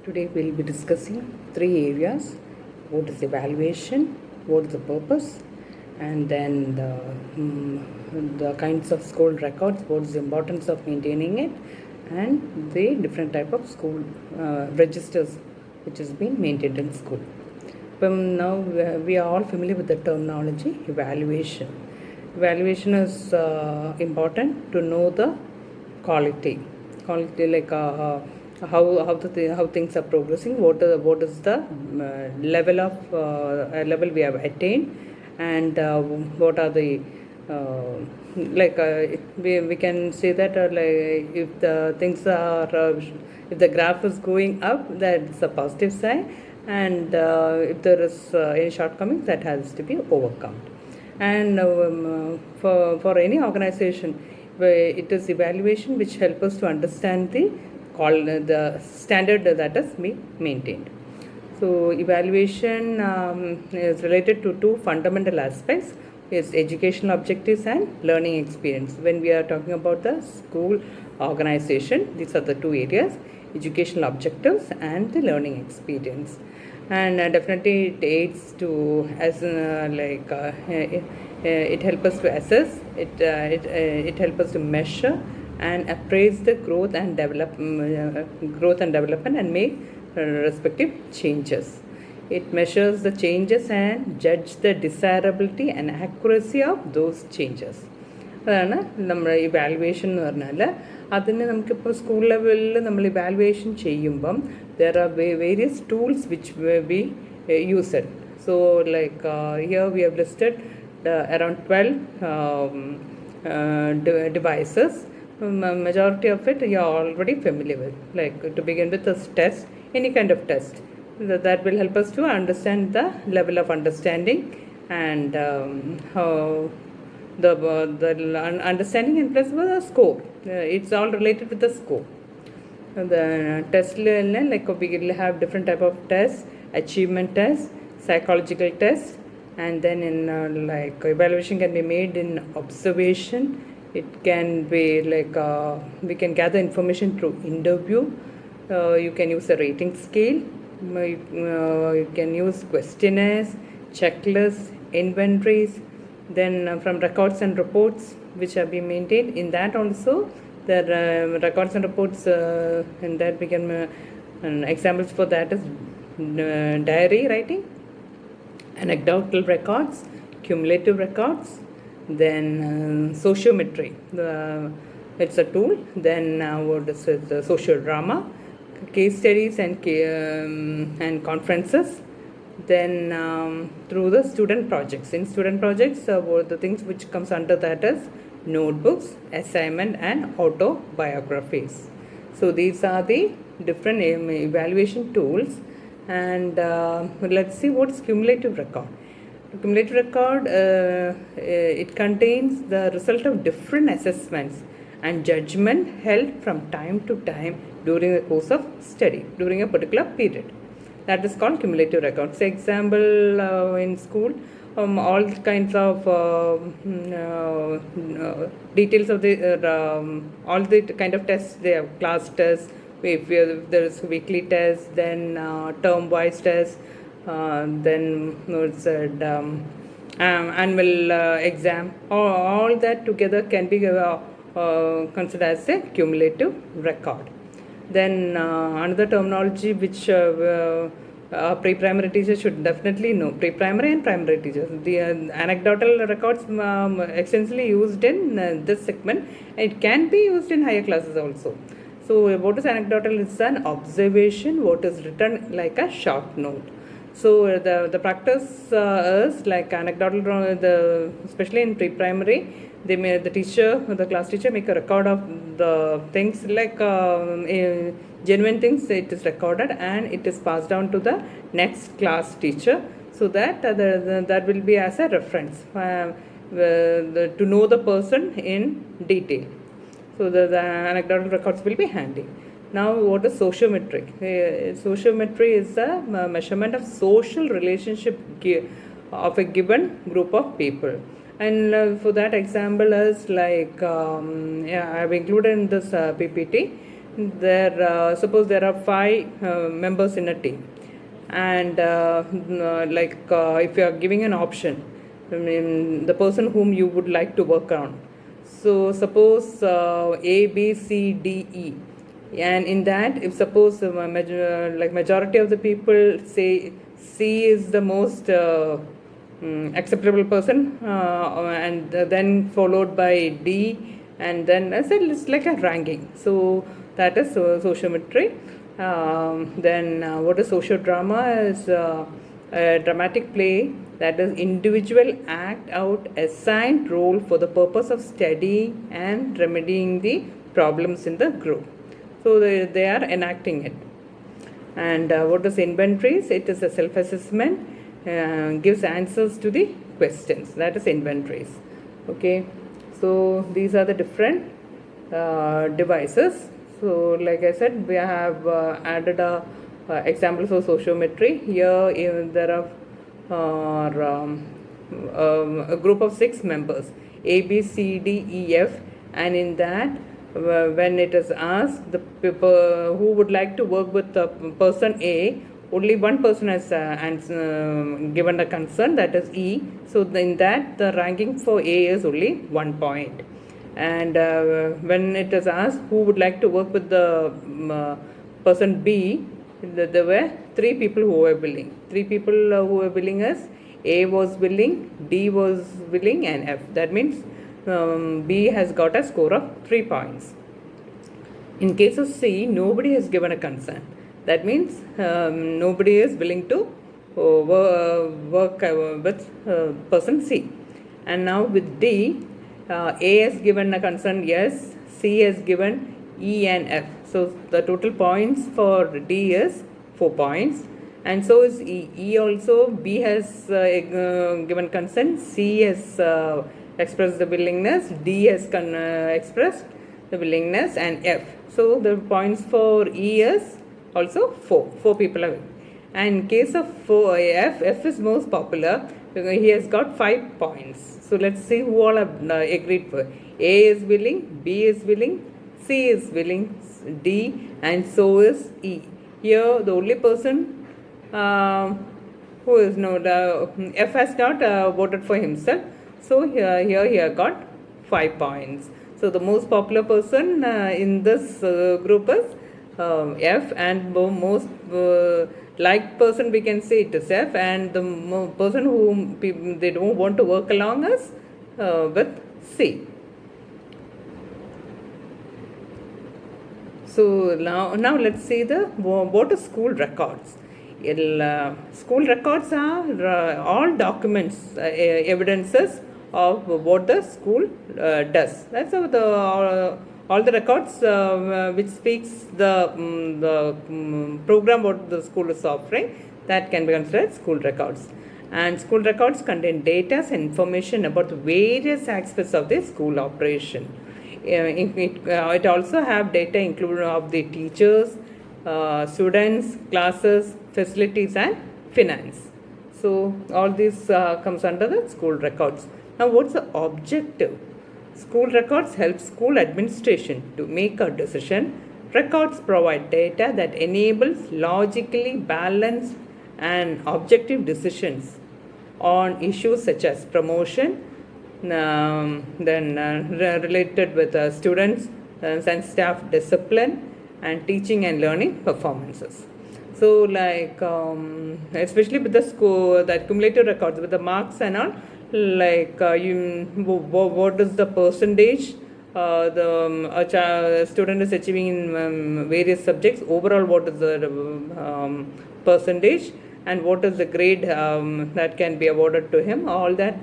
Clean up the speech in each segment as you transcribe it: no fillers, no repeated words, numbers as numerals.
Today we'll be discussing three areas: what is evaluation, what is the purpose, and then the kinds of school records, what is the importance of maintaining it, and the different type of school registers which is being maintained in school. Now we are all familiar with the terminology evaluation. Evaluation is important to know the quality like how things are progressing, what is the level we have attained, and what are the we can say that like if the things are if the graph is going up, that's a positive sign, and if there is any shortcomings, that has to be overcome. And for any organization, it is evaluation which helps us to understand the standard that is maintained. So evaluation is related to two fundamental aspects: is educational objectives and learning experience. When we are talking about the school organization, these are the two areas: educational objectives and the learning experience. And definitely it aids to it helps us to assess it helps us to measure and appraise the growth and development and make respective changes. It measures the changes and judge the desirability and accuracy of those changes. അതാണ് നമ്മൾ evaluation എന്ന് പറഞ്ഞാൽ. അതിന് നമുക്കിപ്പോൾ school ലെവലിൽ നമ്മൾ evaluation ചെയ്യുമ്പം there are various tools which we used. So here we have listed around 12 devices. Majority of it you are already familiar with. Like to begin with, a test, any kind of test that will help us to understand the level of understanding and how the understanding and plus the score. It's all related with the score. The test like we will have different type of tests: achievement tests, psychological tests, and then in evaluation can be made in observation. It can be we can gather information through interview. You can use a rating scale. You can use questionnaires, checklists, inventories. Then from records and reports which have been maintained, in that also the records and reports in that we can examples for that is diary writing, anecdotal records, cumulative records, then sociometry, it's a tool. Then what is it, the social drama, case studies and conferences. Then through the student projects. In student projects, the things which comes under that is notebooks, assignment, and autobiographies. So these are the different evaluation tools. And let's see what's cumulative record. Cumulative record, it contains the result of different assessments and judgment held from time to time during the course of study, during a particular period. That is called cumulative records. Example, in school, all kinds of details of the all the kind of tests. They have class tests, if there is weekly tests, then term-wise tests, then annual exam. All that together can be considered as a cumulative record. Then another terminology which pre-primary teachers should definitely know, pre-primary and primary teachers. The anecdotal records extensively used in this segment. It can be used in higher classes also. So what is anecdotal? It's an observation what is written like a short note. So the practice is like anecdotal, especially in pre-primary, the teacher, the class teacher, make a record of the things like genuine things. It is recorded and it is passed down to the next class teacher, so that that will be as a reference to know the person in detail. So the anecdotal records will be handy. Now, what is sociometry? Sociometry is the measurement of social relationship of a given group of people. And for that example is I have included in this PPT suppose there are 5 members in a team, and if you are giving an option, I mean, the person whom you would like to work on. So suppose A, B, C, D, E, and in that, if suppose majority of the people say C is the most acceptable person, and then followed by D, and then I said it's like a ranking. So that is sociometry. Then what is sociodrama? Is a dramatic play that is individual act out assigned role for the purpose of studying and remedying the problems in the group. So they are enacting it. And what is inventories? It is a self-assessment, gives answers to the questions. That is inventories. Okay, so these are the different devices. So like I said, we have added examples of sociometry. Here there are a group of 6 members, A, B, C, D, E, F, and in that when it is asked the people who would like to work with the person A, only one person has given a concern, that is E. So in that the ranking for A is only 1 point. And when it is asked who would like to work with the person B, there were 3 people who were willing. 3 people who were willing as A was willing, D was willing, and F. That means B has got a score of 3 points. In case of C, nobody has given a consent. That means nobody is willing to work with person C. And now with D, A has given a consent yes, C has given E and F. So the total points for D is 4 points, and so is E. E also, B has given consent, C has expressed the willingness, D has expressed the willingness, and F. So the points for E is also 4. 4 people are willing. And in case of F is most popular because he has got 5 points. So let's see who all have agreed for. A is willing, B is willing, C is willing, D, and so is E. Here the only person who is F has not voted for himself. So here he has got 5 points. So the most popular person in this group is F, and most liked person we can say it is F, and the person whom they don't want to work along is with C. So now let's see what is school records. School records are all documents, evidences of what the school does. That's how all the records which speaks the program what the school is offering, that can be considered school records. And school records contain data and information about the various aspects of the school operation. It also have data included of the teachers, students, classes, facilities, and finance. So all this comes under the school records. Now what's the objective? School records help school administration to make a decision. Records provide data that enables logically balanced and objective decisions on issues such as promotion, related with students and staff discipline, and teaching and learning performances. So especially with the score, the cumulative records with the marks and all, what is the percentage the student is achieving in various subjects, overall what is the percentage, and what is the grade that can be awarded to him. All that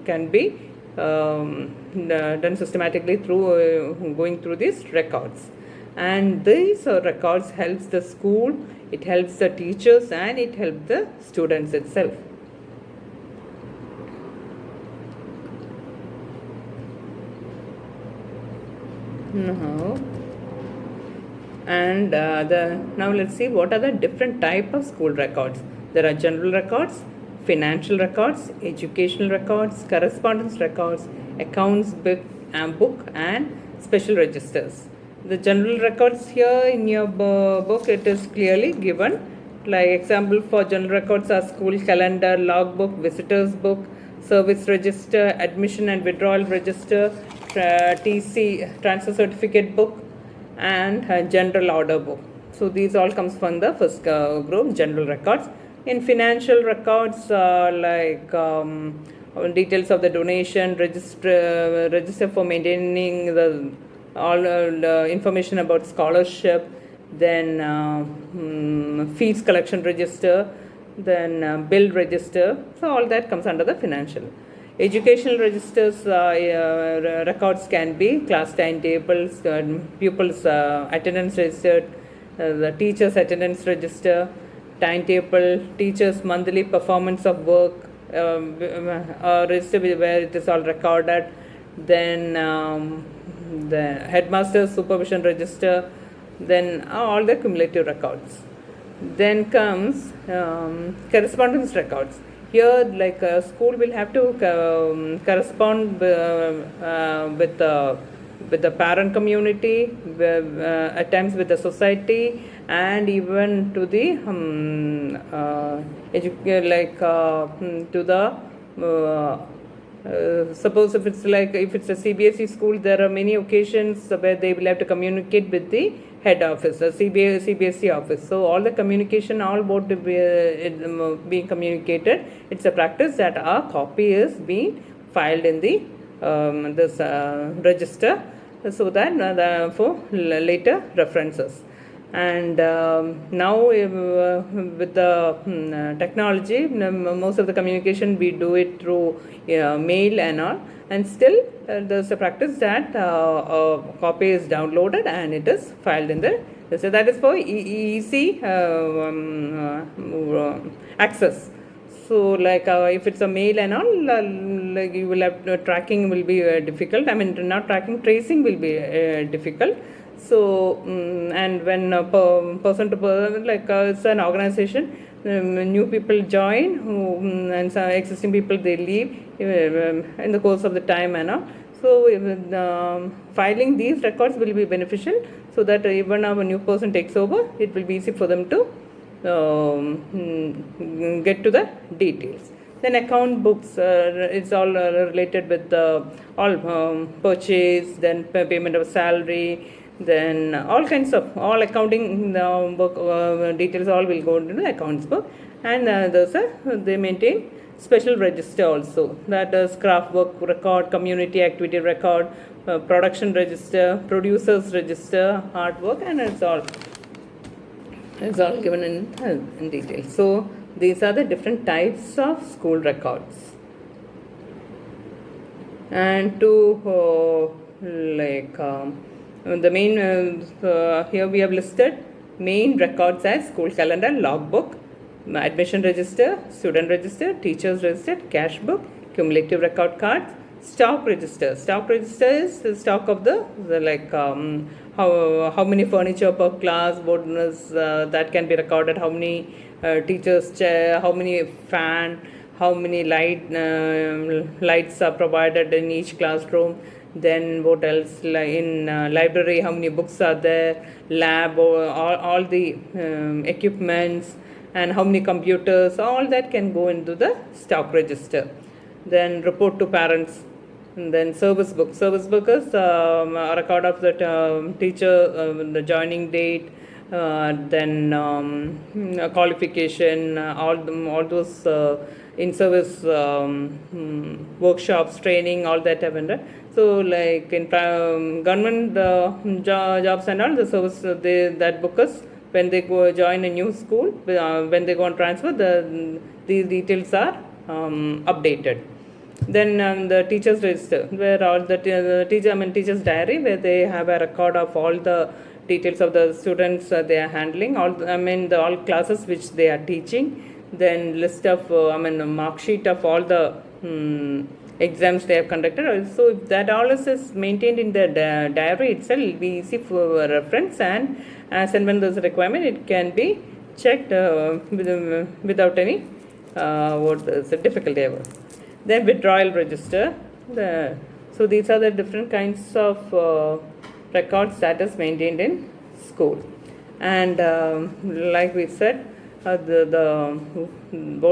can be done systematically through going through these records. And these records helps the school, it helps the teachers, and it helps the students itself. Now let's see what are the different type of school records. There are general records, financial records, educational records, correspondence records, accounts book, and special registers. The general records here in your book, it is clearly given. Like example for general records are school calendar, logbook, visitors book, service register, admission and withdrawal register, TC, transfer certificate book, and general order book. So these all comes from the first group, general records. In financial records, details of the donation, register for maintaining the all the information about scholarship, then fees collection register, then bill register. So all that comes under the financial. Educational registers records can be class timetables, pupils attendance register, the teachers attendance register, timetable, teachers monthly performance of work, register where it is all recorded, then the headmaster's supervision register, then all the cumulative records. Then comes correspondence records. Here, like a school will have to correspond with the parent community, at times with the society, and even to the to the suppose if it's a CBSE school, there are many occasions where they will have to communicate with the head office, the CBSE office. So all the communication, all about being communicated, it's a practice that a copy is being filed in the this register, so that for later references. And now with the technology, most of the communication we do it through mail and all, and still there's a practice that a copy is downloaded and it is filed in the, so that is for easy access. So if it's a mail and all, you will have tracking will be difficult. I mean, not tracking, tracing will be difficult. So and when person to person, it's an organization, new people join and some existing people they leave in the course of the time and all. So filing these records will be beneficial, so that even when a new person takes over, it will be easy for them to get to the details. Then account books, it's all related with all purchase, then payment of salary, then all kinds of all accounting work details all will go into the accounts book. And they maintain special register also, that is craft work record, community activity record, production register, producers register, artwork, and it's all given in detail. So these are the different types of school records. And to the main here we have listed main records as school calendar, logbook, admission register, student register, teachers register, cash book, cumulative record cards, stock register. Stock register is the stock of the how many furniture per class, bonus that can be recorded, how many teachers chair, how many fan, how many lights are provided in each classroom. Then what else, in library, how many books are there, lab, or all the equipments, and how many computers, all that can go into the stock register. Then report to parents. And then service book is a record of the teacher, the joining date, then qualification, all those in service workshops, training, all that have been done. So in government jobs and all, the service, that book is when they go join a new school, when they go on transfer, these details are updated. Then the teachers register, where all the teacher's diary, where they have a record of all the details of the students they are handling, all classes which they are teaching. Then list of mark sheet of all the exams they have conducted. So if that all is maintained in the diary itself, it will be easy for reference, and as and when there is a requirement, it can be checked without any difficulty ever. Then withdrawal register. So these are the different kinds of records that is maintained in school. And like we said, what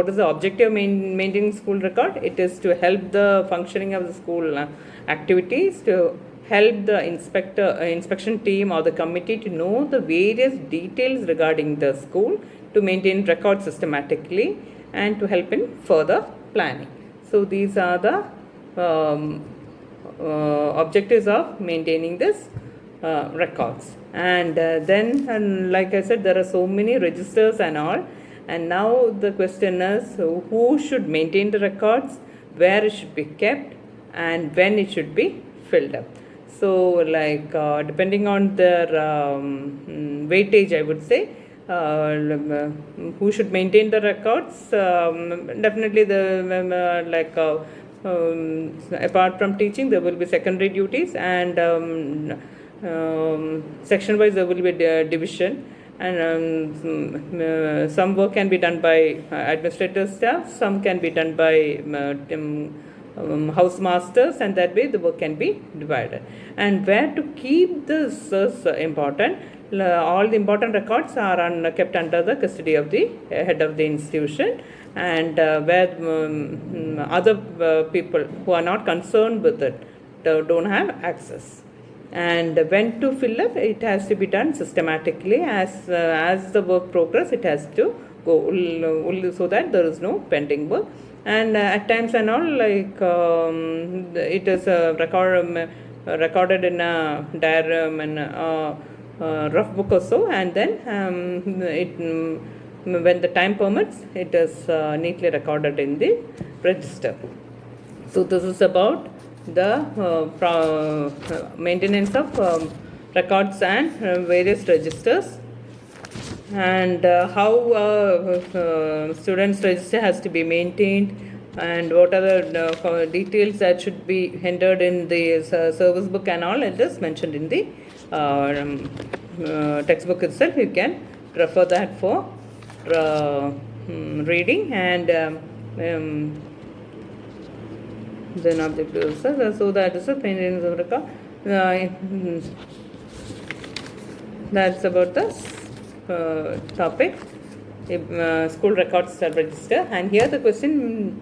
is the objective of maintaining school record? It is to help the functioning of the school activities, to help the inspection team or the committee to know the various details regarding the school, to maintain records systematically, and to help in further planning. So these are the objectives of maintaining this records. And then like I said, there are so many registers and all, and now the question is, who should maintain the records, where it should be kept, and when it should be filled up. So like depending on their weightage, I would say, who should maintain the records. Definitely the apart from teaching, there will be secondary duties, and section wise there will be division, and some work can be done by administrative staff, some can be done by house masters, and that way the work can be divided. And where to keep this is important. All the important records are kept under the custody of the head of the institution, and where other people who are not concerned with it don't have access. And when to fill up, it has to be done systematically. As the work progress, it has to go, so that there is no pending work. And at times and all, like it is recorded in a diary and rough book or so, and then when the time permits, it is neatly recorded in the register. So this is about the maintenance of records and various registers, and how students' register has to be maintained, and what are the details that should be entered in the service book and all. It is mentioned in the textbook itself. You can refer that for reading. And then objectives. So that is the maintenance of record. That's about the topic, school records register. And here the question